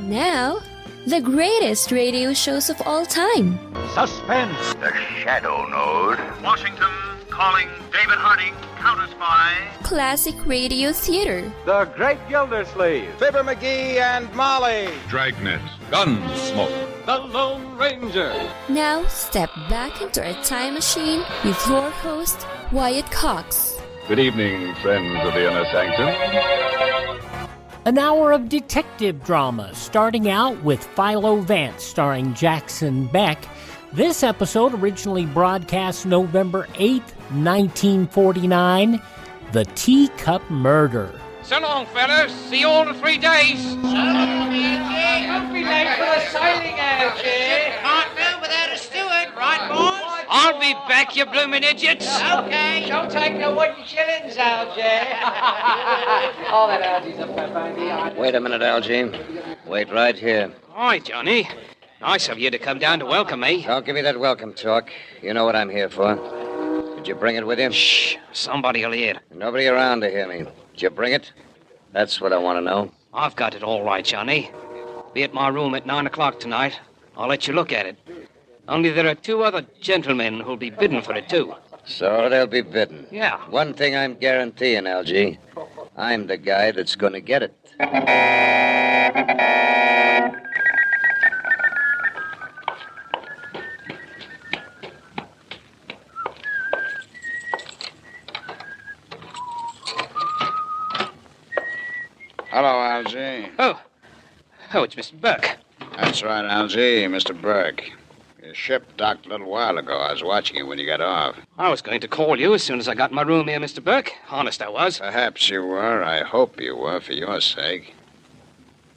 Now, the greatest radio shows of all time. Suspense. The Shadow Node. Washington calling David Harding, counter-spy. Classic radio theater. The Great Gildersleeve. Fibber McGee and Molly. Dragnet. Gunsmoke. The Lone Ranger. Now, step back into a time machine with your host, Wyatt Cox. Good evening, friends of the Inner Sanctum. An hour of detective drama, starting out with Philo Vance, starring Jackson Beck. This episode originally broadcast November 8th, 1949, The Teacup Murder. So long, fellas. See you all in 3 days. Don't be late for the sailing, Algy. Can't do without a steward, right, boys? I'll be back, you bloomin' idiots. Okay. Don't take no wooden shillings, Algy. Oh, that Algy's a baby. Wait a minute, Algy. Wait right here. Hi, Johnny. Nice of you to come down to welcome me. Don't give me that welcome talk. You know what I'm here for. Did you bring it with you? Shh. Somebody'll hear. Nobody around to hear me. Did you bring it? That's what I want to know. I've got it all right, Johnny. Be at my room at 9 o'clock tonight. I'll let you look at it. Only there are 2 other gentlemen who'll be bidding for it, too. So they'll be bidden. Yeah. One thing I'm guaranteeing, Algy. I'm the guy that's going to get it. Hello, Algy. Oh, it's Mr. Burke. That's right, Algy, Mr. Burke. Your ship docked a little while ago. I was watching you when you got off. I was going to call you as soon as I got in my room here, Mr. Burke. Honest, I was. Perhaps you were. I hope you were, for your sake.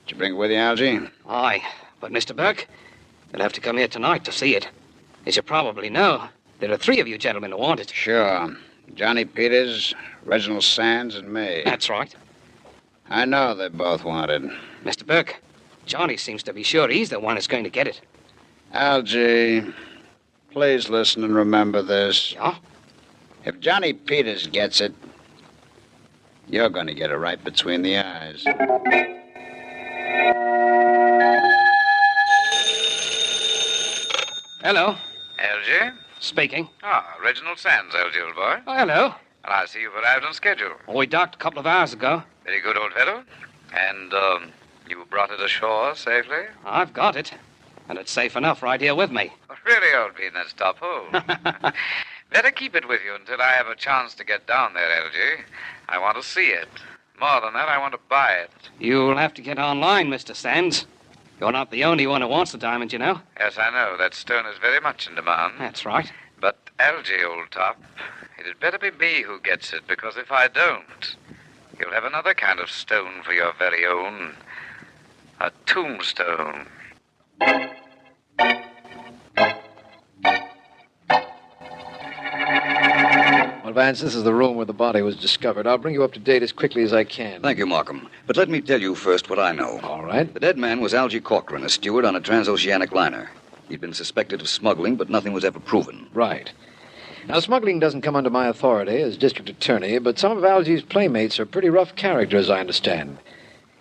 Did you bring it with you, Algy? Aye, but Mr. Burke, you'll have to come here tonight to see it. As you probably know, there are 3 of you gentlemen who want it. Sure. Johnny Peters, Reginald Sands, and me. That's right. I know they both want it. Mr. Burke, Johnny seems to be sure he's the one who's going to get it. Algy, please listen and remember this. Yeah? If Johnny Peters gets it, you're going to get it right between the eyes. Hello. Algy? Speaking. Ah, Reginald Sands, Algy, old boy. Oh, hello. Well, I see you've arrived on schedule. Oh, we docked a couple of hours ago. Very good, old fellow. And, you brought it ashore safely? I've got it. And it's safe enough right here with me. Oh, really, old bean, that's top hole. Better keep it with you until I have a chance to get down there, Algy. I want to see it. More than that, I want to buy it. You'll have to get online, Mr. Sands. You're not the only one who wants the diamond, you know. Yes, I know. That stone is very much in demand. That's right. But, Algy, old top, it had better be me who gets it, because if I don't, you'll have another kind of stone for your very own. A tombstone. Well, Vance, this is the room where the body was discovered. I'll bring you up to date as quickly as I can. Thank you, Markham. But let me tell you first what I know. All right. The dead man was Algy Corcoran, a steward on a transoceanic liner. He'd been suspected of smuggling, but nothing was ever proven. Right. Now, smuggling doesn't come under my authority as district attorney, but some of Algy's playmates are pretty rough characters, I understand.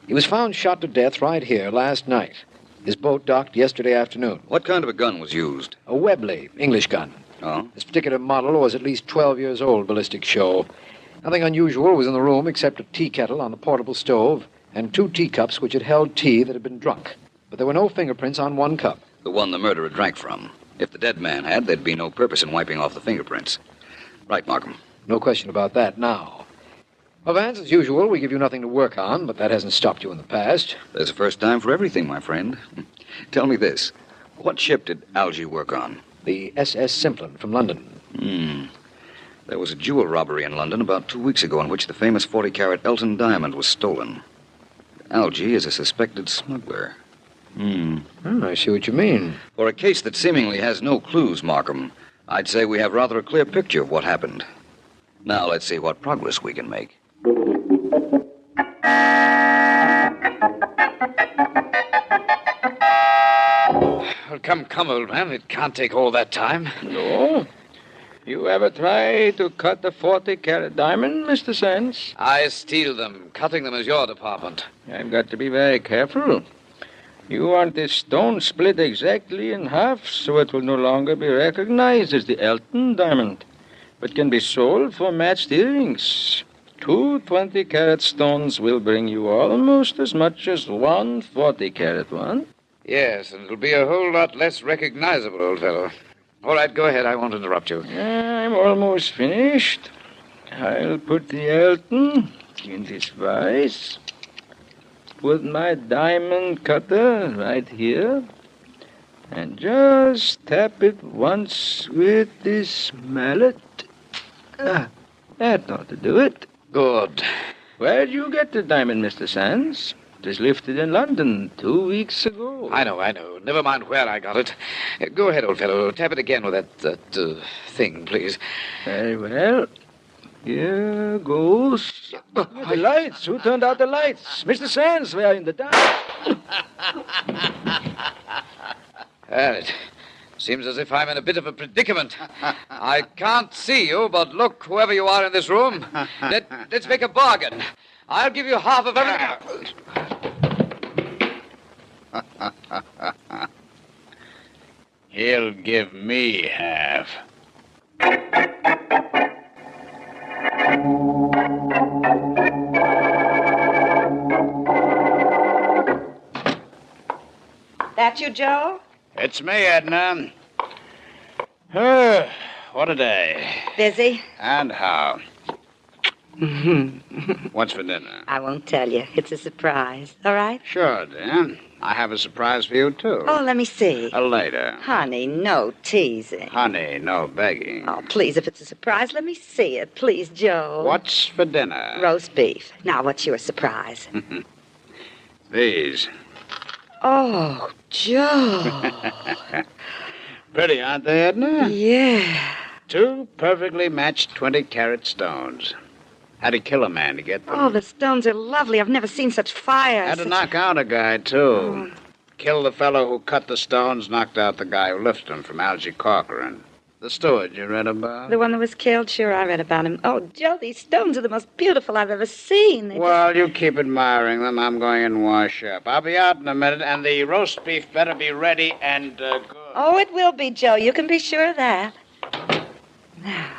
He was found shot to death right here last night. His boat docked yesterday afternoon. What kind of a gun was used? A Webley, English gun. Oh? This particular model was at least 12 years old, ballistic show. Nothing unusual was in the room except a tea kettle on the portable stove and 2 teacups which had held tea that had been drunk. But there were no fingerprints on one cup. The one the murderer drank from. If the dead man had, there'd be no purpose in wiping off the fingerprints. Right, Markham. No question about that now. Well, Vance, as usual, we give you nothing to work on, but that hasn't stopped you in the past. There's a first time for everything, my friend. Tell me this. What ship did Algy work on? The SS Simplon from London. There was a jewel robbery in London about 2 weeks ago in which the famous 40-carat Elton diamond was stolen. Algy is a suspected smuggler. I see what you mean. For a case that seemingly has no clues, Markham, I'd say we have rather a clear picture of what happened. Now let's see what progress we can make. Well, come, old man. It can't take all that time. No? You ever try to cut the 40-carat diamond, Mr. Sands? I steal them. Cutting them is your department. I've got to be very careful. You want the stone split exactly in half so it will no longer be recognized as the Elton diamond, but can be sold for matched earrings. 2 20-carat stones will bring you almost as much as 1 40-carat one. Yes, and it'll be a whole lot less recognizable, old fellow. All right, go ahead. I won't interrupt you. I'm almost finished. I'll put the Elton in this vise. Put my diamond cutter right here. And just tap it once with this mallet. That ought to do it. Good. Where'd you get the diamond, Mr. Sands? It was lifted in London 2 weeks ago. I know. Never mind where I got it. Go ahead, old fellow. Tap it again with that thing, please. Very well. Here goes. The lights. Who turned out the lights? Mr. Sands, we are in the dark. Well, it seems as if I'm in a bit of a predicament. I can't see you, but look, whoever you are in this room, let's make a bargain. I'll give you half of everything. He'll give me half. That you, Joe? It's me, Edna. What a day. Busy? And how? What's for dinner? I won't tell you. It's a surprise. All right? Sure, dear. I have a surprise for you, too. Oh, let me see. Later. Honey, no teasing. Honey, no begging. Oh, please, if it's a surprise, let me see it. Please, Joe. What's for dinner? Roast beef. Now, what's your surprise? These. Oh, Joe. Pretty, aren't they, Edna? Yeah. 2 perfectly matched 20-carat stones. Had to kill a man to get them. Oh, the stones are lovely. I've never seen such fire. Had to knock out a guy, too. Killed the fellow who cut the stones, knocked out the guy who lifted them from Algie Corcoran. The steward you read about? The one that was killed? Sure, I read about him. Oh, Joe, these stones are the most beautiful I've ever seen. Well, you keep admiring them. I'm going in and wash up. I'll be out in a minute, and the roast beef better be ready and good. Oh, it will be, Joe. You can be sure of that. Now.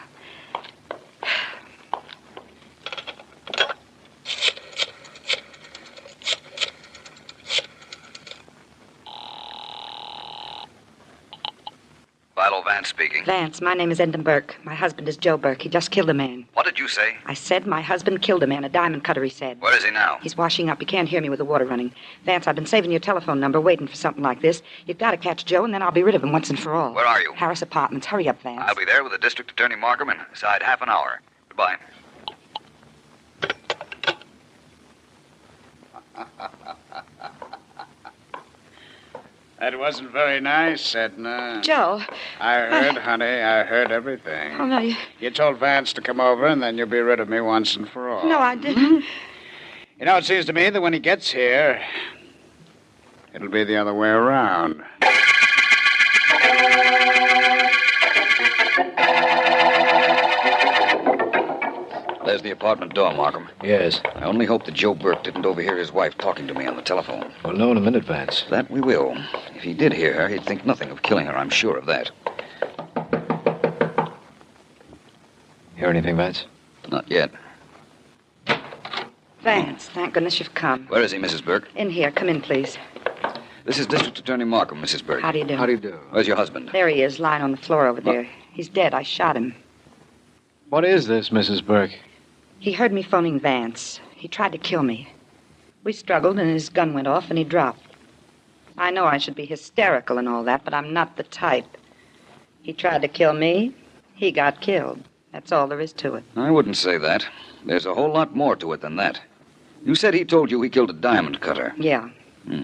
Philo Vance speaking. Vance, my name is Endon Burke. My husband is Joe Burke. He just killed a man. What did you say? I said my husband killed a man, a diamond cutter, he said. Where is he now? He's washing up. He can't hear me with the water running. Vance, I've been saving your telephone number, waiting for something like this. You've got to catch Joe, and then I'll be rid of him once and for all. Where are you? Harris Apartments. Hurry up, Vance. I'll be there with the district attorney Markham inside half an hour. Goodbye. That wasn't very nice, Edna. Joe. I heard, honey. I heard everything. Oh, no, You told Vance to come over, and then you'll be rid of me once and for all. No, I didn't. You know, it seems to me that when he gets here, it'll be the other way around. There's the apartment door, Markham. Yes. I only hope that Joe Burke didn't overhear his wife talking to me on the telephone. We'll know in a minute, Vance. That we will. If he did hear her, he'd think nothing of killing her, I'm sure of that. Hear anything, Vance? Not yet. Vance, thank goodness you've come. Where is he, Mrs. Burke? In here. Come in, please. This is District Attorney Markham, Mrs. Burke. How do you do? How do you do? Where's your husband? There he is, lying on the floor over there. He's dead. I shot him. What is this, Mrs. Burke? He heard me phoning Vance. He tried to kill me. We struggled, and his gun went off, and he dropped. I know I should be hysterical and all that, but I'm not the type. He tried to kill me. He got killed. That's all there is to it. I wouldn't say that. There's a whole lot more to it than that. You said he told you he killed a diamond cutter. Yeah.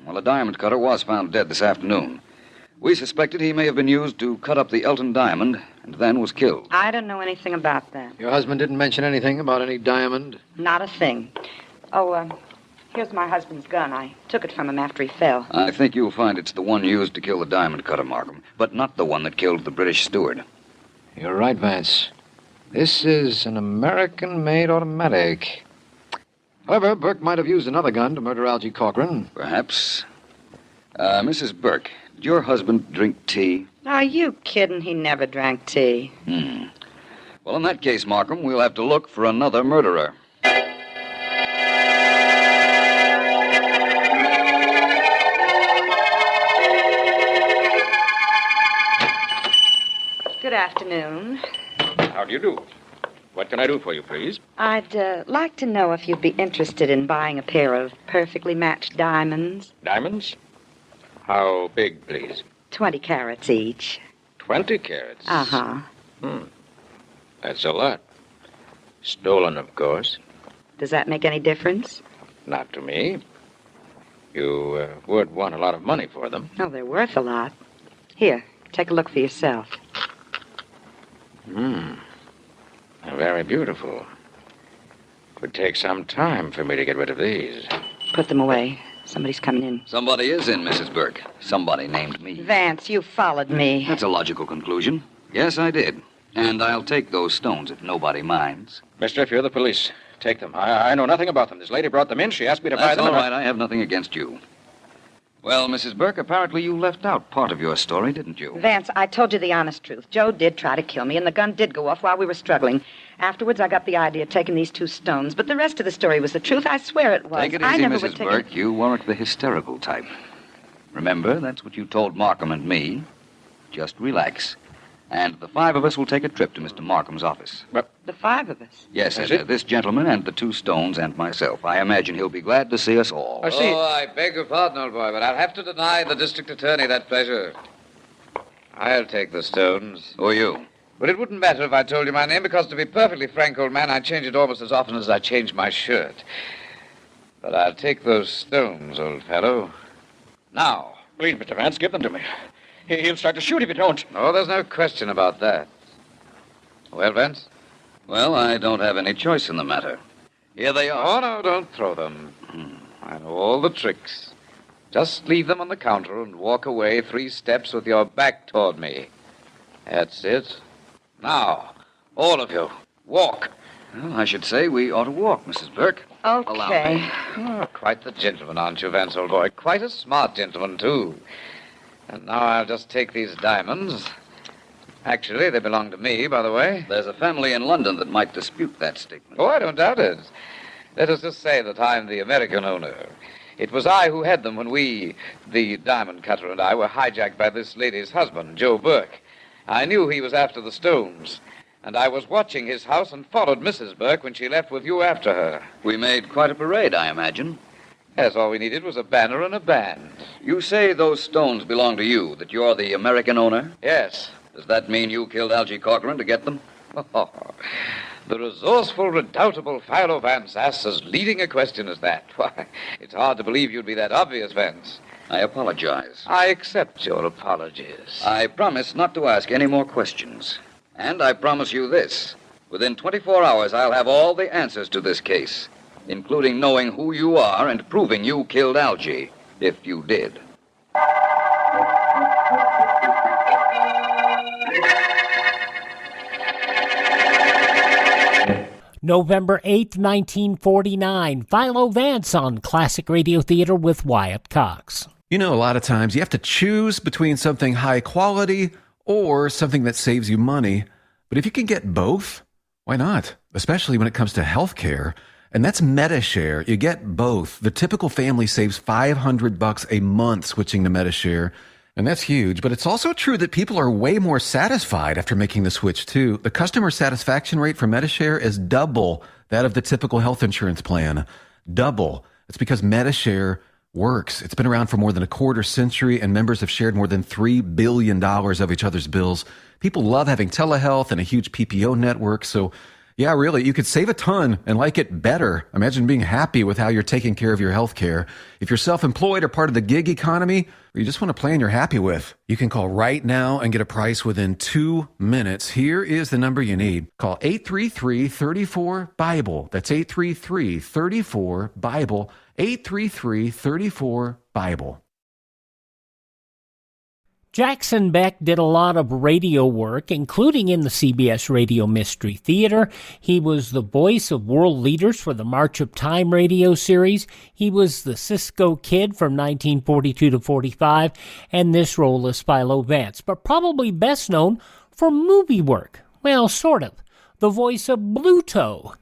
Well, a diamond cutter was found dead this afternoon. We suspected he may have been used to cut up the Elton diamond and then was killed. I don't know anything about that. Your husband didn't mention anything about any diamond? Not a thing. Oh, here's my husband's gun. I took it from him after he fell. I think you'll find it's the one used to kill the diamond cutter, Markham, but not the one that killed the British steward. You're right, Vance. This is an American-made automatic. However, Burke might have used another gun to murder Algie Corcoran. Perhaps. Mrs. Burke, did your husband drink tea? Are you kidding? He never drank tea. Well, in that case, Markham, we'll have to look for another murderer. Good afternoon. How do you do? What can I do for you, please? I'd like to know if you'd be interested in buying a pair of perfectly matched diamonds. Diamonds? How big, please? 20 carats each. 20 carats? Uh-huh. That's a lot. Stolen, of course. Does that make any difference? Not to me. You would want a lot of money for them. Oh, they're worth a lot. Here, take a look for yourself. Very beautiful. Would take some time for me to get rid of these. Put them away. Somebody's coming in. Somebody is in, Mrs. Burke. Somebody named me. Vance, you followed me. That's a logical conclusion. Yes, I did. And I'll take those stones if nobody minds. Mister, if you're the police, take them. I know nothing about them. This lady brought them in. She asked me to buy them. That's all right. I have nothing against you. Well, Mrs. Burke, apparently you left out part of your story, didn't you? Vance, I told you the honest truth. Joe did try to kill me, and the gun did go off while we were struggling. Afterwards, I got the idea of taking these 2 stones, but the rest of the story was the truth. I swear it was. Take it I easy, never Mrs. would take Burke. You weren't the hysterical type. Remember, that's what you told Markham and me. Just relax. And the 5 of us will take a trip to Mr. Markham's office. But the 5 of us? Yes, this gentleman and the 2 stones and myself. I imagine he'll be glad to see us all. I see. Oh, I beg your pardon, old boy, but I'll have to deny the district attorney that pleasure. I'll take the stones. Who are you? But it wouldn't matter if I told you my name, because to be perfectly frank, old man, I change it almost as often as I change my shirt. But I'll take those stones, old fellow. Now. Please, Mr. Vance, give them to me. He'll start to shoot if you don't. Oh, there's no question about that. Well, Vance? Well, I don't have any choice in the matter. Here they are. Oh, no, don't throw them. I know all the tricks. Just leave them on the counter and walk away 3 steps with your back toward me. That's it. Now, all of you, walk. Well, I should say we ought to walk, Mrs. Burke. Okay. Oh, quite the gentleman, aren't you, Vance, old boy? Quite a smart gentleman, too. And now I'll just take these diamonds. Actually, they belong to me, by the way. There's a family in London that might dispute that statement. Oh, I don't doubt it. Let us just say that I'm the American owner. It was I who had them when we, the diamond cutter and I, were hijacked by this lady's husband, Joe Burke. I knew he was after the stones, and I was watching his house and followed Mrs. Burke when she left with you after her. We made quite a parade, I imagine. Yes, all we needed was a banner and a band. You say those stones belong to you, that you're the American owner? Yes. Does that mean you killed Algy Corcoran to get them? Oh, the resourceful, redoubtable Philo Vance asks as leading a question as that. Why, it's hard to believe you'd be that obvious, Vance. I apologize. I accept your apologies. I promise not to ask any more questions. And I promise you this. Within 24 hours, I'll have all the answers to this case, including knowing who you are and proving you killed Algy, if you did. November 8th, 1949. Philo Vance on Classic Radio Theater with Wyatt Cox. You know, a lot of times you have to choose between something high quality or something that saves you money. But if you can get both, why not? Especially when it comes to health care. And that's MediShare. You get both. The typical family saves $500 a month switching to MediShare. And that's huge. But it's also true that people are way more satisfied after making the switch, too. The customer satisfaction rate for MediShare is double that of the typical health insurance plan. Double. It's because MediShare works. It's been around for more than a quarter century, and members have shared more than $3 billion of each other's bills. People love having telehealth and a huge PPO network, so yeah, really, you could save a ton and like it better. Imagine being happy with how you're taking care of your health care. If you're self-employed or part of the gig economy, or you just want a plan you're happy with, you can call right now and get a price within 2 minutes. Here is the number you need. Call 833-34-BIBLE. That's 833-34-BIBLE. 833-34-BIBLE. Jackson Beck did a lot of radio work, including in the CBS Radio Mystery Theater. He was the voice of world leaders for the March of Time radio series. He was the Cisco Kid from 1942 to 45, and this role is Philo Vance, but probably best known for movie work. Well, sort of. The voice of Bluto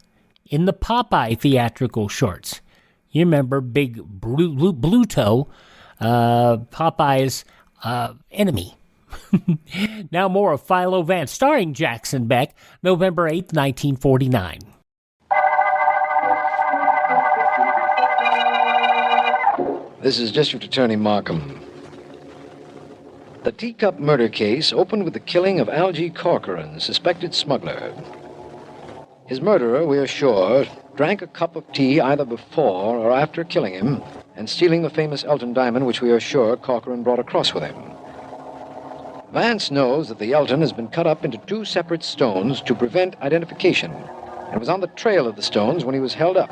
in the Popeye theatrical shorts. You remember Big Bluto, Popeye's enemy. Now more of Philo Vance, starring Jackson Beck, November 8th, 1949. This is District Attorney Markham. The Teacup murder case opened with the killing of Algie Corcoran, suspected smuggler. His murderer, we are sure, drank a cup of tea either before or after killing him and stealing the famous Elton diamond, which we are sure Corcoran brought across with him. Vance knows that the Elton has been cut up into two separate stones to prevent identification, and was on the trail of the stones when he was held up.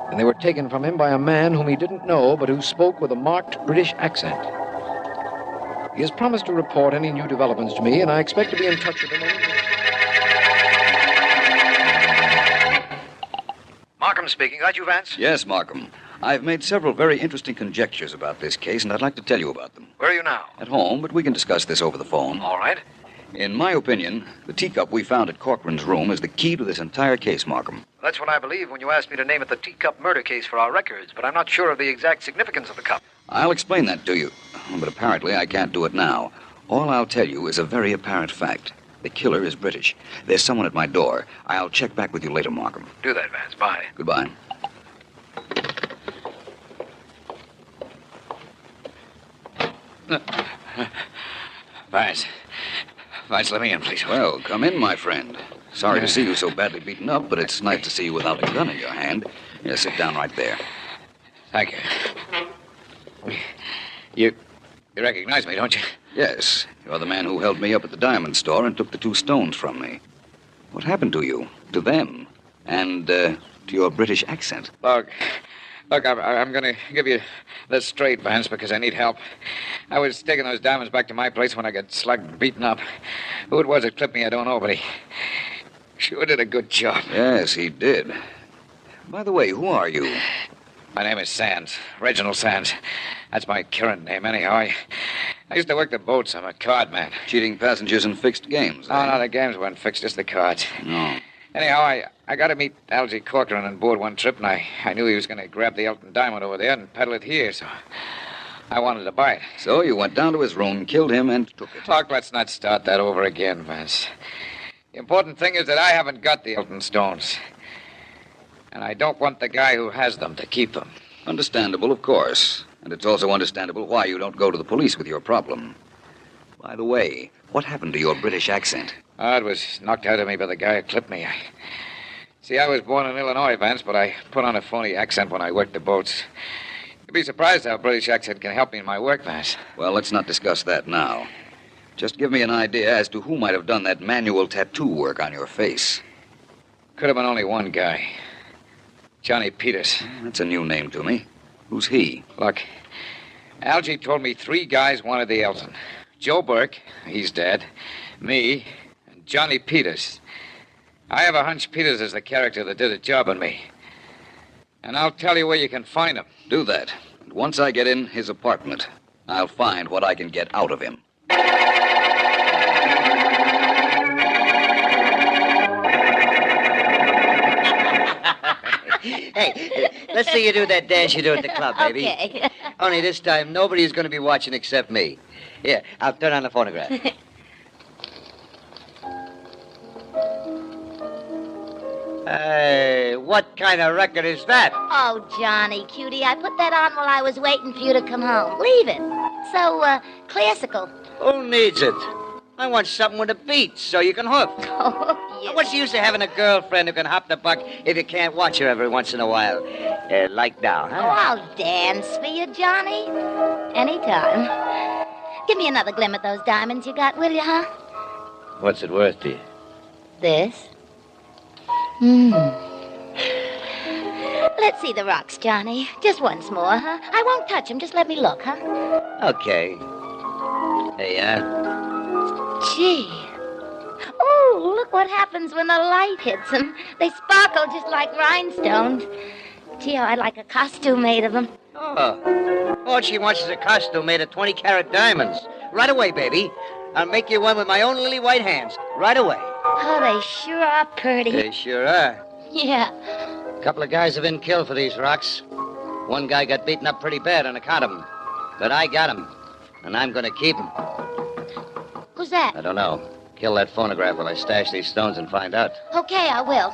And they were taken from him by a man whom he didn't know, but who spoke with a marked British accent. He has promised to report any new developments to me, and I expect to be in touch with him. Markham speaking. Are you Vance? Yes, Markham. I've made several very interesting conjectures about this case, and I'd like to tell you about them. Where are you now? At home, but we can discuss this over the phone. All right. In my opinion, the teacup we found at Corcoran's room is the key to this entire case, Markham. That's what I believe when you asked me to name it the Teacup murder case for our records, but I'm not sure of the exact significance of the cup. I'll explain that to you, but apparently I can't do it now. All I'll tell you is a very apparent fact. The killer is British. There's someone at my door. I'll check back with you later, Markham. Do that, Vance. Bye. Goodbye. Vance, let me in, please. Well, come in, my friend. Sorry to see you so badly beaten up, but it's nice to see you without a gun in your hand. Here, sit down right there. Thank you. You recognize me, don't you? Yes. You're the man who held me up at the diamond store and took the two stones from me. What happened to you? To them? And, to your British accent? Look, I'm going to give you this straight, Vance, because I need help. I was taking those diamonds back to my place when I got slugged and beaten up. Who it was that clipped me, I don't know, but he sure did a good job. Yes, he did. By the way, who are you? My name is Sands, Reginald Sands. That's my current name, anyhow. I used to work the boats. I'm a card man. Cheating passengers in fixed games, eh? No, the games weren't fixed, just the cards. No. Anyhow, I got to meet Algie Corcoran on board one trip, and I knew he was going to grab the Elton diamond over there and peddle it here, so I wanted to buy it. So you went down to his room, killed him, and took it. Look, let's not start that over again, Vance. The important thing is that I haven't got the Elton stones. And I don't want the guy who has them to keep them. Understandable, of course. And it's also understandable why you don't go to the police with your problem. By the way, what happened to your British accent? It was knocked out of me by the guy who clipped me. I was born in Illinois, Vance, but I put on a phony accent when I worked the boats. You'd be surprised how a British accent can help me in my work, Vance. Well, let's not discuss that now. Just give me an idea as to who might have done that manual tattoo work on your face. Could have been only one guy. Johnny Peters. That's a new name to me. Who's he? Look, Algie told me 3 guys wanted the Elton. Joe Burke, he's dead, me, and Johnny Peters. I have a hunch Peters is the character that did a job on me. And I'll tell you where you can find him. Do that. And once I get in his apartment, I'll find what I can get out of him. Hey, let's see you do that dance you do at the club, baby. Okay. Only this time, nobody's going to be watching except me. Here, I'll turn on the phonograph. Hey, what kind of record is that? Oh, Johnny, cutie, I put that on while I was waiting for you to come home. Leave it. So, classical. Who needs it? I want something with a beat so you can hook. Oh, yes. What's the use of having a girlfriend who can hop the buck if you can't watch her every once in a while? Like now, huh? Oh, I'll dance for you, Johnny. Anytime. Give me another glim at those diamonds you got, will you, huh? What's it worth to you? This? Let's see the rocks, Johnny. Just once more, huh? I won't touch them. Just let me look, huh? Okay. There you are. Gee. Oh, look what happens when the light hits them. They sparkle just like rhinestones. Gee, I'd like a costume made of them. Oh. All she wants is a costume made of 20-carat diamonds. Right away, baby. I'll make you one with my own lily white hands. Right away. Oh, they sure are pretty. They sure are. Yeah. A couple of guys have been killed for these rocks. One guy got beaten up pretty bad on account of them. But I got him. And I'm going to keep him. Who's that? I don't know. Kill that phonograph while I stash these stones and find out. Okay, I will.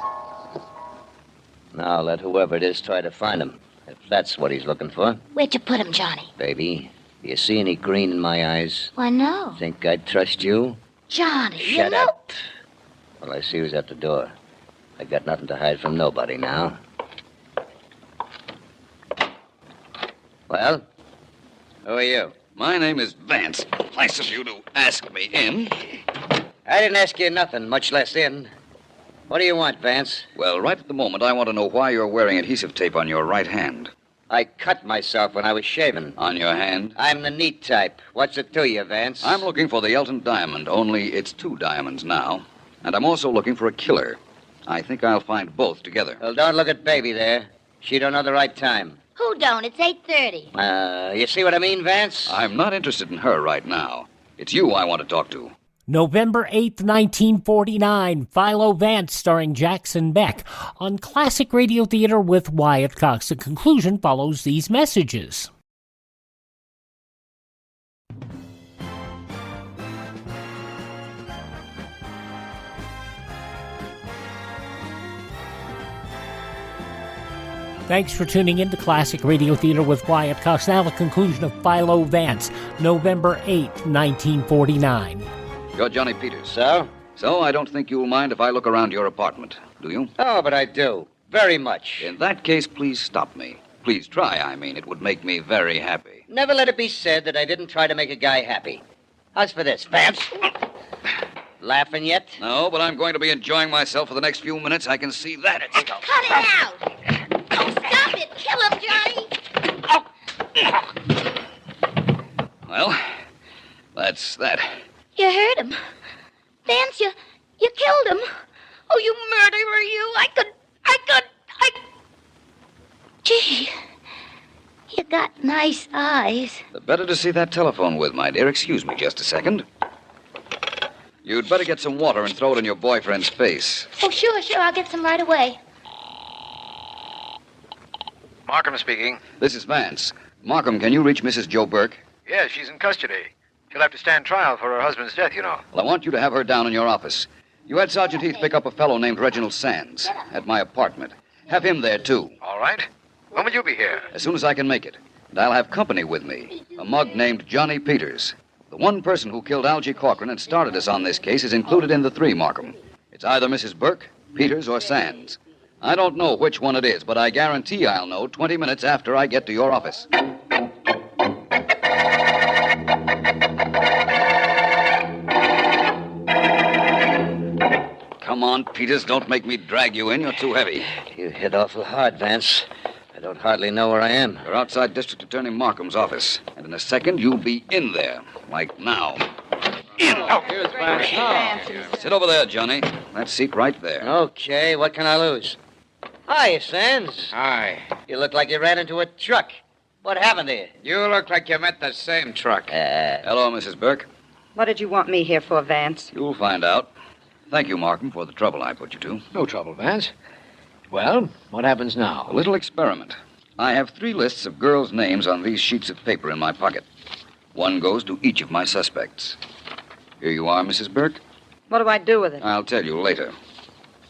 Now let whoever it is try to find him. If that's what he's looking for. Where'd you put him, Johnny? Baby, do you see any green in my eyes? Why, no. Think I'd trust you? Johnny, Shut you know... up. Well, I see who's at the door. I got nothing to hide from nobody now. Well, who are you? My name is Vance. Nice of you to ask me in. I didn't ask you nothing, much less in. What do you want, Vance? Well, right at the moment, I want to know why you're wearing adhesive tape on your right hand. I cut myself when I was shaving. On your hand? I'm the neat type. What's it to you, Vance? I'm looking for the Elton diamond, only it's 2 diamonds now. And I'm also looking for a killer. I think I'll find both together. Well, don't look at Baby there. She don't know the right time. Who don't? It's 8:30. You see what I mean, Vance? I'm not interested in her right now. It's you I want to talk to. November 8th, 1949, Philo Vance starring Jackson Beck on Classic Radio Theater with Wyatt Cox. The conclusion follows these messages. Thanks for tuning in to Classic Radio Theater with Wyatt Cox. Now the conclusion of Philo Vance, November 8th, 1949. You're Johnny Peters. So? So I don't think you'll mind if I look around your apartment, do you? Oh, but I do. Very much. In that case, please stop me. Please try, I mean. It would make me very happy. Never let it be said that I didn't try to make a guy happy. How's for this, Vance? Laughing yet? No, but I'm going to be enjoying myself for the next few minutes. I can see that. Cut it out! Oh, stop it! Kill him, Johnny! Well, that's that. You hurt him. Vance, you killed him. Oh, you murderer, you. I could... Gee, you got nice eyes. The better to see that telephone with, my dear. Excuse me just a second. You'd better get some water and throw it in your boyfriend's face. Oh, sure, I'll get some right away. Markham speaking. This is Vance. Markham, can you reach Mrs. Joe Burke? Yes, she's in custody. She'll have to stand trial for her husband's death, you know. Well, I want you to have her down in your office. You had Sergeant Heath pick up a fellow named Reginald Sands at my apartment. Have him there, too. All right. When will you be here? As soon as I can make it. And I'll have company with me. A mug named Johnny Peters. The one person who killed Algie Corcoran and started us on this case is included in the 3, Markham. It's either Mrs. Burke, Peters, or Sands. I don't know which one it is, but I guarantee I'll know 20 minutes after I get to your office. Come on, Peters, don't make me drag you in. You're too heavy. You hit awful hard, Vance. I don't hardly know where I am. You're outside District Attorney Markham's office. And in a second, you'll be in there. Like now. In! Oh, here's Vance now. Sit over there, Johnny. That seat right there. Okay, what can I lose? Hi, Sands. Hi. You look like you ran into a truck. What happened to you? You look like you met the same truck. Hello, Mrs. Burke. What did you want me here for, Vance? You'll find out. Thank you, Markham, for the trouble I put you to. No trouble, Vance. Well, what happens now? A little experiment. I have 3 lists of girls' names on these sheets of paper in my pocket. One goes to each of my suspects. Here you are, Mrs. Burke. What do I do with it? I'll tell you later.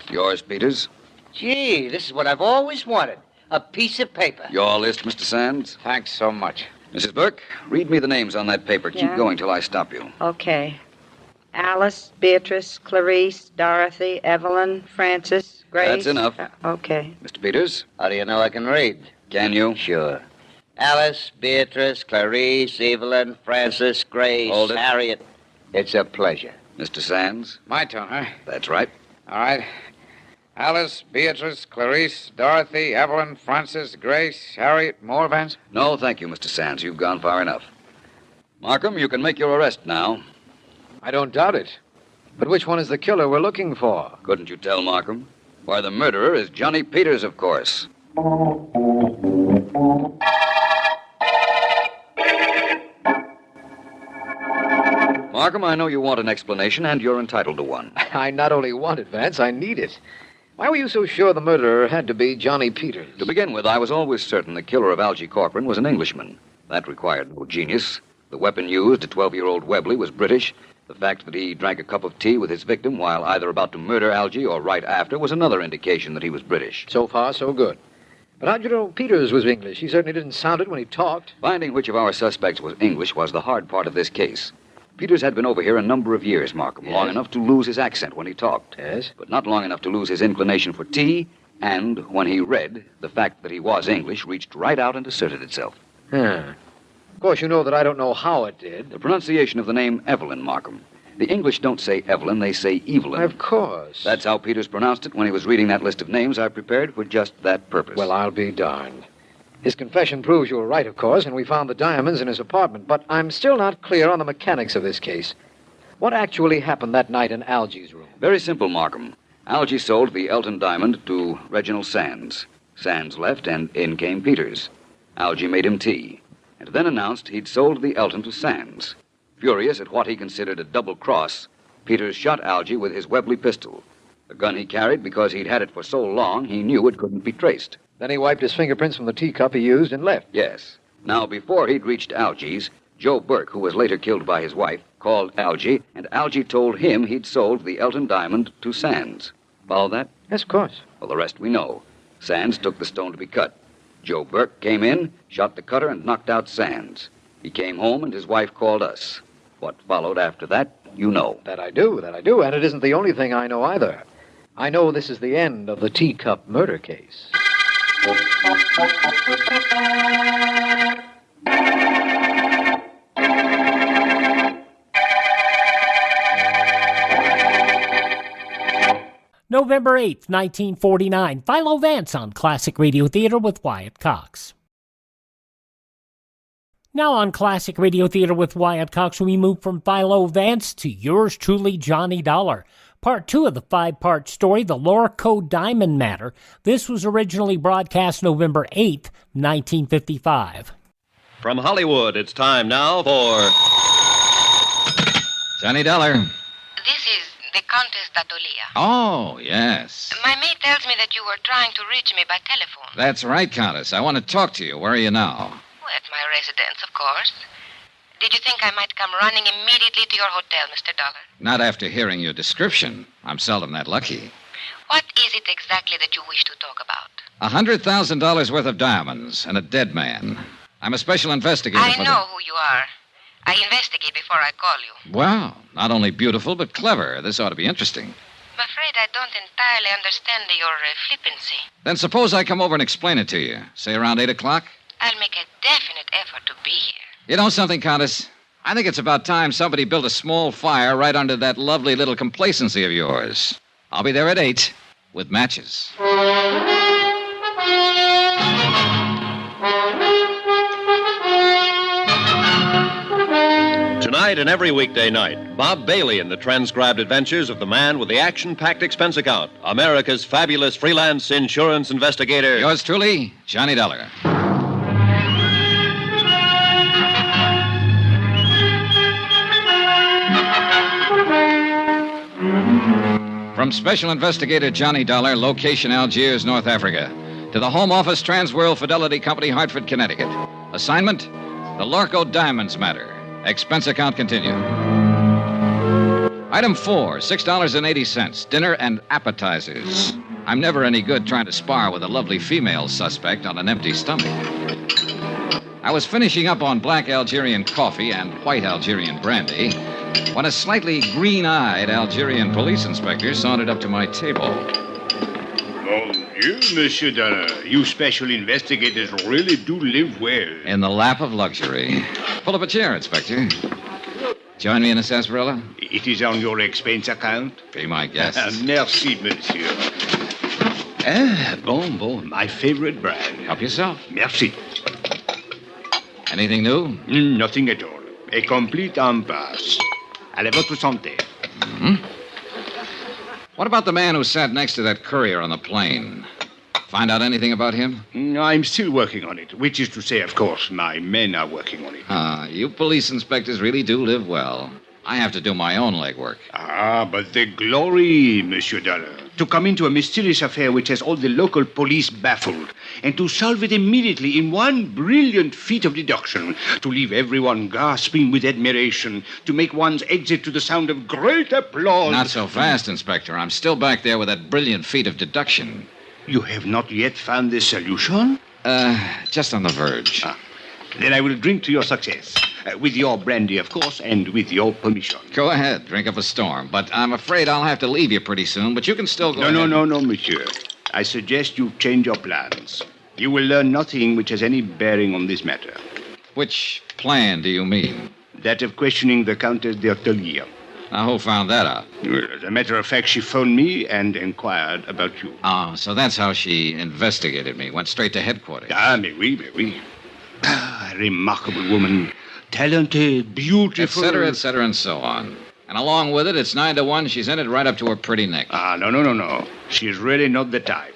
Yours, Peters. Gee, this is what I've always wanted. A piece of paper. Your list, Mr. Sands. Thanks so much. Mrs. Burke, read me the names on that paper. Keep Yeah. going till I stop you. Okay. Alice, Beatrice, Clarice, Dorothy, Evelyn, Frances, Grace. That's enough. Okay. Mr. Peters? How do you know I can read? Can you? Sure. Alice, Beatrice, Clarice, Evelyn, Frances, Grace, Hold it. Harriet. It's a pleasure. Mr. Sands? My turn, huh? That's right. All right. Alice, Beatrice, Clarice, Dorothy, Evelyn, Frances, Grace, Harriet, more, Vance? No, thank you, Mr. Sands. You've gone far enough. Markham, you can make your arrest now. I don't doubt it. But which one is the killer we're looking for? Couldn't you tell, Markham? Why, the murderer is Johnny Peters, of course. Markham, I know you want an explanation, and you're entitled to one. I not only want it, Vance, I need it. Why were you so sure the murderer had to be Johnny Peters? To begin with, I was always certain the killer of Algie Corcoran was an Englishman. That required no genius. The weapon used, a 12-year-old Webley, was British. The fact that he drank a cup of tea with his victim while either about to murder Algie or right after was another indication that he was British. So far, so good. But how'd you know Peters was English? He certainly didn't sound it when he talked. Finding which of our suspects was English was the hard part of this case. Peters had been over here a number of years, Markham, long enough to lose his accent when he talked. Yes? But not long enough to lose his inclination for tea, and when he read, the fact that he was English reached right out and asserted itself. Of course, you know that I don't know how it did. The pronunciation of the name Evelyn, Markham. The English don't say Evelyn, they say Evelyn. Of course. That's how Peters pronounced it when he was reading that list of names I prepared for just that purpose. Well, I'll be darned. His confession proves you were right, of course, and we found the diamonds in his apartment, but I'm still not clear on the mechanics of this case. What actually happened that night in Algie's room? Very simple, Markham. Algie sold the Elton diamond to Reginald Sands. Sands left, and in came Peters. Algie made him tea, and then announced he'd sold the Elton to Sands. Furious at what he considered a double cross, Peters shot Algie with his Webley pistol. The gun he carried, because he'd had it for so long, he knew it couldn't be traced. Then he wiped his fingerprints from the teacup he used and left. Yes. Now, before he'd reached Algie's, Joe Burke, who was later killed by his wife, called Algie, and Algie told him he'd sold the Elton diamond to Sands. Follow that? Yes, of course. Well, the rest we know. Sands took the stone to be cut. Joe Burke came in, shot the cutter, and knocked out Sands. He came home, and his wife called us. What followed after that, you know. That I do, and it isn't the only thing I know either. I know this is the end of the Teacup murder case. November 8th, 1949. Philo Vance on Classic Radio Theater with Wyatt Cox. Now on Classic Radio Theater with Wyatt Cox, we move from Philo Vance to yours truly, Johnny Dollar. Part 2 of the 5-part story, The Lorcoe Diamond Matter. This was originally broadcast November 8th, 1955. From Hollywood, it's time now for... Johnny Dollar. This is the Countess Tatolia. Oh, yes. My maid tells me that you were trying to reach me by telephone. That's right, Countess. I want to talk to you. Where are you now? At my residence, of course. Did you think I might come running immediately to your hotel, Mr. Dollar? Not after hearing your description. I'm seldom that lucky. What is it exactly that you wish to talk about? $100,000 worth of diamonds and a dead man. I'm a special investigator. I know who you are. I investigate before I call you. Wow, not only beautiful, but clever. This ought to be interesting. I'm afraid I don't entirely understand your flippancy. Then suppose I come over and explain it to you. Say around 8 o'clock? I'll make a definite effort to be here. You know something, Countess? I think it's about time somebody built a small fire right under that lovely little complacency of yours. I'll be there at 8 with matches. Tonight and every weekday night, Bob Bailey in the transcribed adventures of the man with the action-packed expense account, America's fabulous freelance insurance investigator. Yours truly, Johnny Dollar. From Special Investigator Johnny Dollar, location Algiers, North Africa, to the Home Office, Transworld Fidelity Company, Hartford, Connecticut. Assignment, the Lorcoe Diamond Matter. Expense account continue. Item 4, $6.80, dinner and appetizers. I'm never any good trying to spar with a lovely female suspect on an empty stomach. I was finishing up on black Algerian coffee and white Algerian brandy when a slightly green-eyed Algerian police inspector sauntered up to my table. Mon Dieu, Monsieur Dollar, you special investigators really do live well. In the lap of luxury. Pull up a chair, Inspector. Join me in a sarsaparilla? It is on your expense account? Be my guest. Merci, monsieur. Bon, my favorite brand. Help yourself. Merci. Anything new? Nothing at all. A complete impasse. Allez, votre santé. What about the man who sat next to that courier on the plane? Find out anything about him? I'm still working on it, which is to say, of course, my men are working on it. You police inspectors really do live well. I have to do my own legwork. But the glory, Monsieur Dollar. To come into a mysterious affair which has all the local police baffled, and to solve it immediately in one brilliant feat of deduction, to leave everyone gasping with admiration, to make one's exit to the sound of great applause. Not so fast, Inspector. I'm still back there with that brilliant feat of deduction. You have not yet found the solution? Just on the verge. Then I will drink to your success. With your brandy, of course, and with your permission. Go ahead, drink up a storm. But I'm afraid I'll have to leave you pretty soon, but you can still go ahead. No, monsieur. I suggest you change your plans. You will learn nothing which has any bearing on this matter. Which plan do you mean? That of questioning the Countess d'Ortelier. Now, who found that out? Well, as a matter of fact, she phoned me and inquired about you. So that's how she investigated me. Went straight to headquarters. Mais oui. A remarkable woman. Talented, beautiful. Et cetera, and so on. And along with it, it's 9-1. She's in it right up to her pretty neck. No. She's really not the type.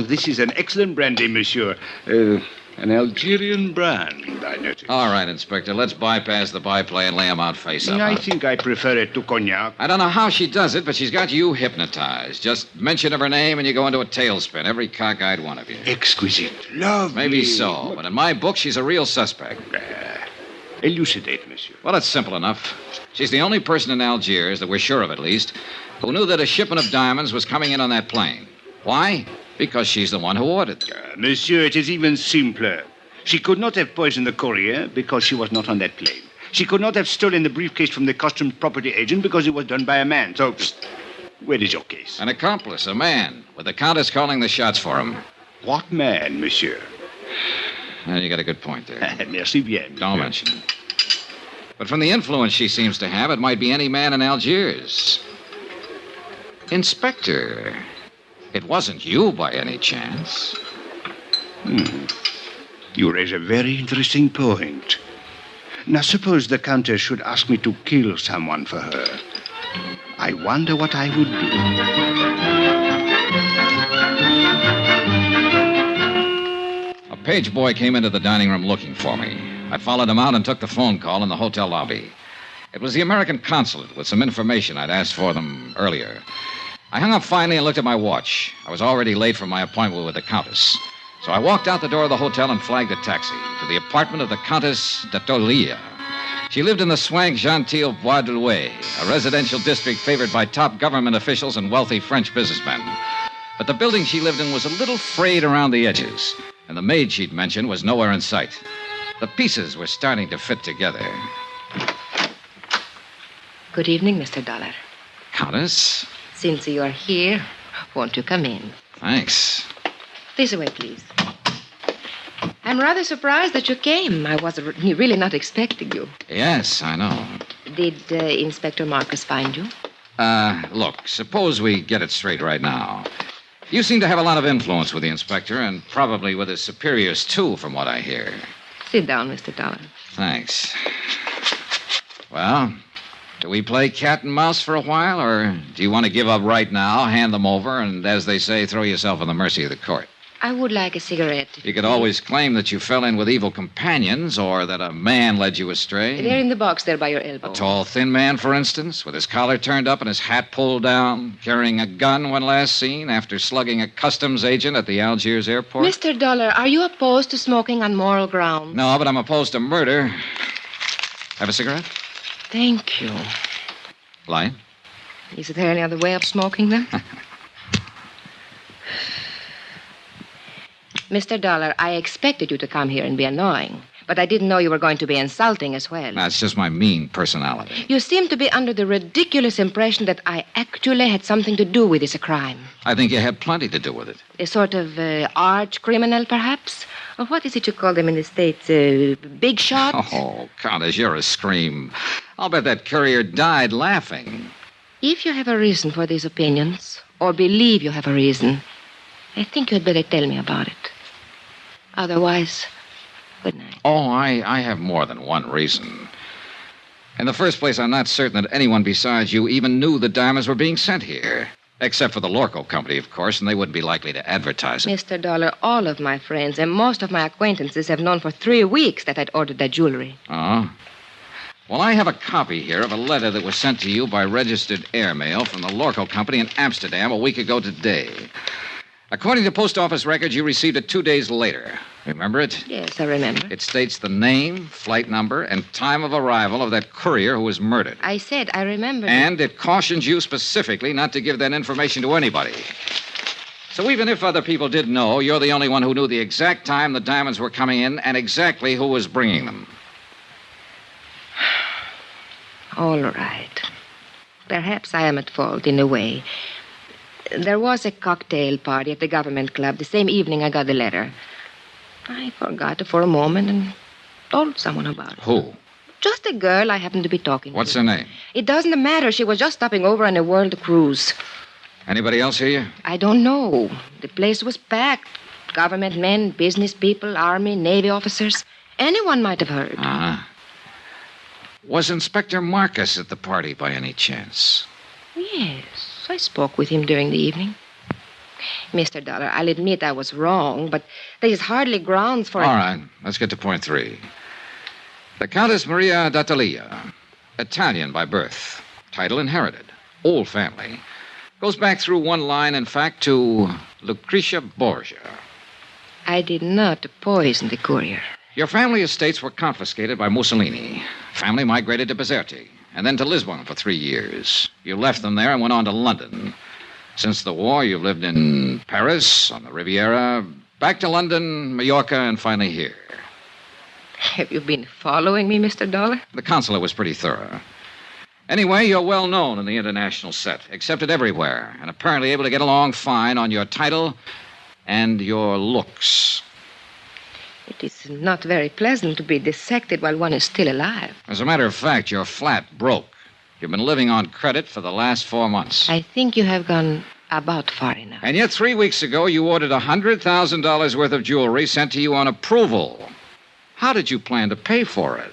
This is an excellent brandy, monsieur. An Algerian brand, I notice. All right, Inspector. Let's bypass the byplay and lay him out face up. I think I prefer it to cognac. I don't know how she does it, but she's got you hypnotized. Just mention of her name and you go into a tailspin. Every cockeyed one of you. Exquisite. Lovely. Maybe so, but in my book, she's a real suspect. Elucidate, monsieur. Well, it's simple enough. She's the only person in Algiers, that we're sure of at least, who knew that a shipment of diamonds was coming in on that plane. Why? Because she's the one who ordered it. Monsieur, it is even simpler. She could not have poisoned the courier because she was not on that plane. She could not have stolen the briefcase from the customs property agent because it was done by a man. So, where is your case? An accomplice, a man, with the Countess calling the shots for him. What man, monsieur? Well, you got a good point there. Merci bien. Don't mention it. But from the influence she seems to have, it might be any man in Algiers. Inspector, it wasn't you by any chance. You raise a very interesting point. Now, suppose the Countess should ask me to kill someone for her. I wonder what I would do. A page boy came into the dining room looking for me. I followed him out and took the phone call in the hotel lobby. It was the American consulate with some information I'd asked for them earlier. I hung up finally and looked at my watch. I was already late for my appointment with the Countess. So I walked out the door of the hotel and flagged a taxi to the apartment of the Countess d'Ortelier. She lived in the swank genteel Bois de Louet, a residential district favored by top government officials and wealthy French businessmen. But the building she lived in was a little frayed around the edges, and the maid she'd mentioned was nowhere in sight. The pieces were starting to fit together. Good evening, Mr. Dollar. Countess? Since you are here, won't you come in? Thanks. This way, please. I'm rather surprised that you came. I was really not expecting you. Yes, I know. Did Inspector Marcus find you? Look, suppose we get it straight right now. You seem to have a lot of influence with the inspector, and probably with his superiors, too, from what I hear. Sit down, Mr. Dollar. Thanks. Well, do we play cat and mouse for a while, or do you want to give up right now, hand them over, and, as they say, throw yourself on the mercy of the court? I would like a cigarette. You could always claim that you fell in with evil companions, or that a man led you astray. They're in the box there by your elbow. A tall, thin man, for instance, with his collar turned up and his hat pulled down, carrying a gun when last seen after slugging a customs agent at the Algiers airport. Mr. Dollar, are you opposed to smoking on moral grounds? No, but I'm opposed to murder. Have a cigarette? Thank you. Light? Is there any other way of smoking them? Mr. Dollar, I expected you to come here and be annoying, but I didn't know you were going to be insulting as well. That's just my mean personality. You seem to be under the ridiculous impression that I actually had something to do with this crime. I think you had plenty to do with it. A sort of arch criminal, perhaps? Or what is it you call them in the States? Big shot? Oh, Countess, you're a scream. I'll bet that courier died laughing. If you have a reason for these opinions, or believe you have a reason, I think you'd better tell me about it. Otherwise, good night. Oh, I have more than one reason. In the first place, I'm not certain that anyone besides you even knew the diamonds were being sent here. Except for the Lorcoe Company, of course, and they wouldn't be likely to advertise it. Mr. Dollar, all of my friends and most of my acquaintances have known for 3 weeks that I'd ordered that jewelry. Oh? Well, I have a copy here of a letter that was sent to you by registered airmail from the Lorcoe Company in Amsterdam a week ago today. According to post office records, you received it 2 days later. Remember it? Yes, I remember. It states the name, flight number, and time of arrival of that courier who was murdered. I said I remember. And it cautions you specifically not to give that information to anybody. So even if other people did know, you're the only one who knew the exact time the diamonds were coming in and exactly who was bringing them. All right. Perhaps I am at fault in a way. There was a cocktail party at the government club the same evening I got the letter. I forgot it for a moment and told someone about it. Who? Just a girl I happened to be talking What's to. her name? It doesn't matter. She was just stopping over on a world cruise. Anybody else hear you? I don't know. The place was packed. Government men, business people, Army, Navy officers. Anyone might have heard. Ah. Was Inspector Marcus at the party by any chance? Yes, I spoke with him during the evening. Mr. Dollar, I'll admit I was wrong, but there is hardly grounds for... All right, let's get to point 3. The Countess Maria d'Attalia, Italian by birth, title inherited, old family. Goes back through one line, in fact, to Lucretia Borgia. I did not poison the courier. Your family estates were confiscated by Mussolini. Family migrated to Bizerti, and then to Lisbon for 3 years. You left them there and went on to London. Since the war, you've lived in Paris, on the Riviera, back to London, Mallorca, and finally here. Have you been following me, Mr. Dollar? The consulate was pretty thorough. Anyway, you're well known in the international set, accepted everywhere, and apparently able to get along fine on your title and your looks. It is not very pleasant to be dissected while one is still alive. As a matter of fact, you're flat broke. You've been living on credit for the last 4 months. I think you have gone about far enough. And yet 3 weeks ago, you ordered $100,000 worth of jewelry sent to you on approval. How did you plan to pay for it?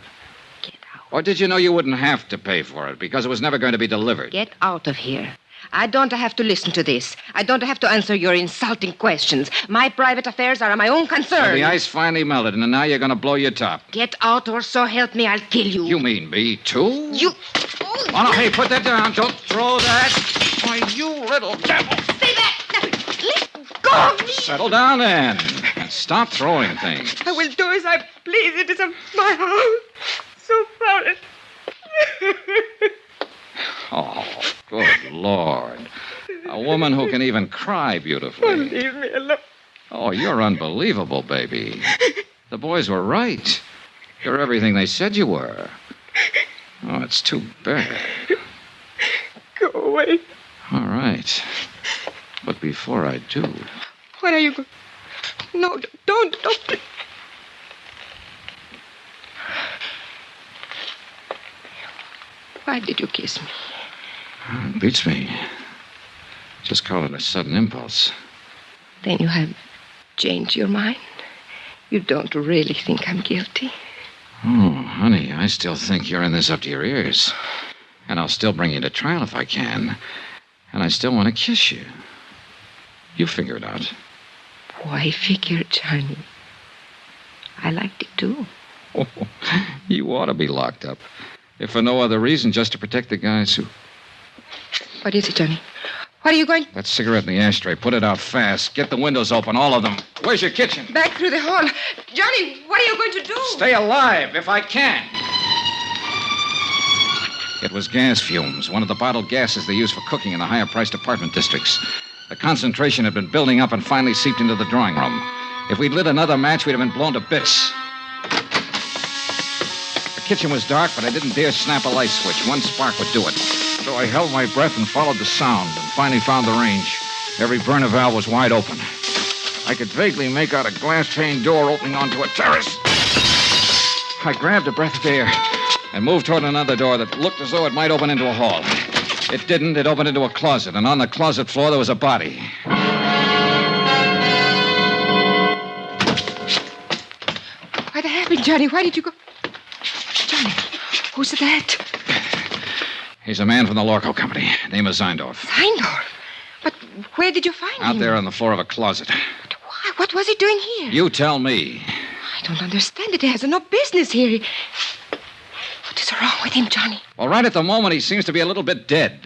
Get out. Or did you know you wouldn't have to pay for it because it was never going to be delivered? Get out of here. I don't have to listen to this. I don't have to answer your insulting questions. My private affairs are my own concern. The ice finally melted, and now you're going to blow your top. Get out, or so help me, I'll kill you. You mean me, too? You... Oh, no, hey, put that down. Don't throw that. Why, you little devil. Stay back. Now, let go of me. Settle down, then. And stop throwing things. I will do as I please. It is my house. So sorry. Oh, good Lord. A woman who can even cry beautifully. Leave me alone. Oh, you're unbelievable, baby. The boys were right. You're everything they said you were. Oh, it's too bad. Go away. All right. But before I do... What are you going... No, don't. Why did you kiss me? It beats me. Just call it a sudden impulse. Then you have changed your mind? You don't really think I'm guilty? Oh, honey, I still think you're in this up to your ears. And I'll still bring you to trial if I can. And I still want to kiss you. You figure it out. Why figure, Johnny? I liked it, too. Oh, you ought to be locked up. If for no other reason, just to protect the guys who... What is it, Johnny? What are you going... That cigarette in the ashtray. Put it out fast. Get the windows open, all of them. Where's your kitchen? Back through the hall. Johnny, what are you going to do? Stay alive, if I can. It was gas fumes, one of the bottled gases they use for cooking in the higher-priced apartment districts. The concentration had been building up and finally seeped into the drawing room. If we'd lit another match, we'd have been blown to bits. The kitchen was dark, but I didn't dare snap a light switch. One spark would do it. So I held my breath and followed the sound and finally found the range. Every burner valve was wide open. I could vaguely make out a glass-pane door opening onto a terrace. I grabbed a breath of air and moved toward another door that looked as though it might open into a hall. It didn't. It opened into a closet, and on the closet floor there was a body. What happened, Johnny? Why did you go... Johnny, who's that? He's a man from the Lorcoe Company. Name is Zeindorf. Zeindorf? But where did you find him? Out there on the floor of a closet. Why, what was he doing here? You tell me. I don't understand it. He has no business here. What is wrong with him, Johnny? Well, right at the moment, he seems to be a little bit dead.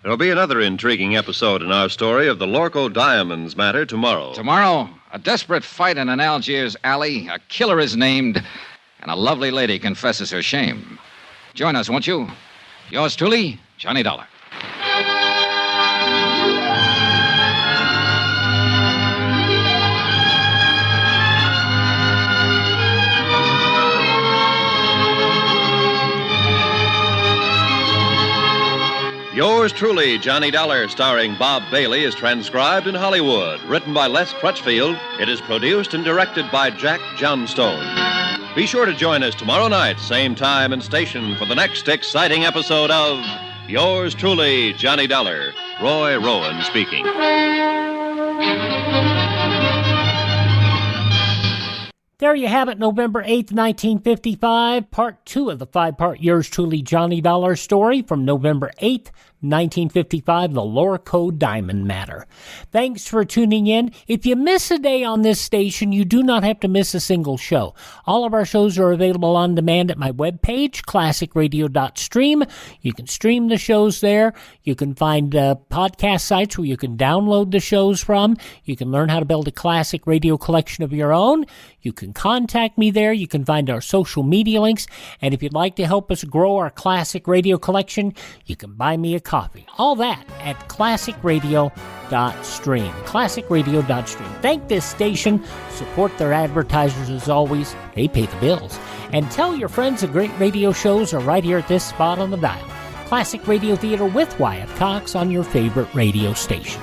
There'll be another intriguing episode in our story of the Lorcoe Diamond Matter tomorrow. Tomorrow, a desperate fight in an Algiers alley, a killer is named, and a lovely lady confesses her shame. Join us, won't you? Yours truly, Johnny Dollar. Yours truly, Johnny Dollar, starring Bob Bailey, is transcribed in Hollywood. Written by Les Crutchfield, it is produced and directed by Jack Johnstone. Be sure to join us tomorrow night, same time and station, for the next exciting episode of Yours truly, Johnny Dollar. Roy Rowan speaking. There you have it, November 8th, 1955, part 2 of the 5-part Yours Truly, Johnny Dollar story from November 8th, 1955, the Lorcoe Diamond Matter. Thanks for tuning in. If you miss a day on this station, you do not have to miss a single show. All of our shows are available on demand at my webpage, classicradio.stream. You can stream the shows there. You can find podcast sites where you can download the shows from. You can learn how to build a classic radio collection of your own. You can contact me there. You can find our social media links. And if you'd like to help us grow our classic radio collection, you can buy me a coffee. All that at classicradio.stream. Classicradio.stream. Thank this station. Support their advertisers as always. They pay the bills. And tell your friends the great radio shows are right here at this spot on the dial. Classic Radio Theater with Wyatt Cox on your favorite radio station.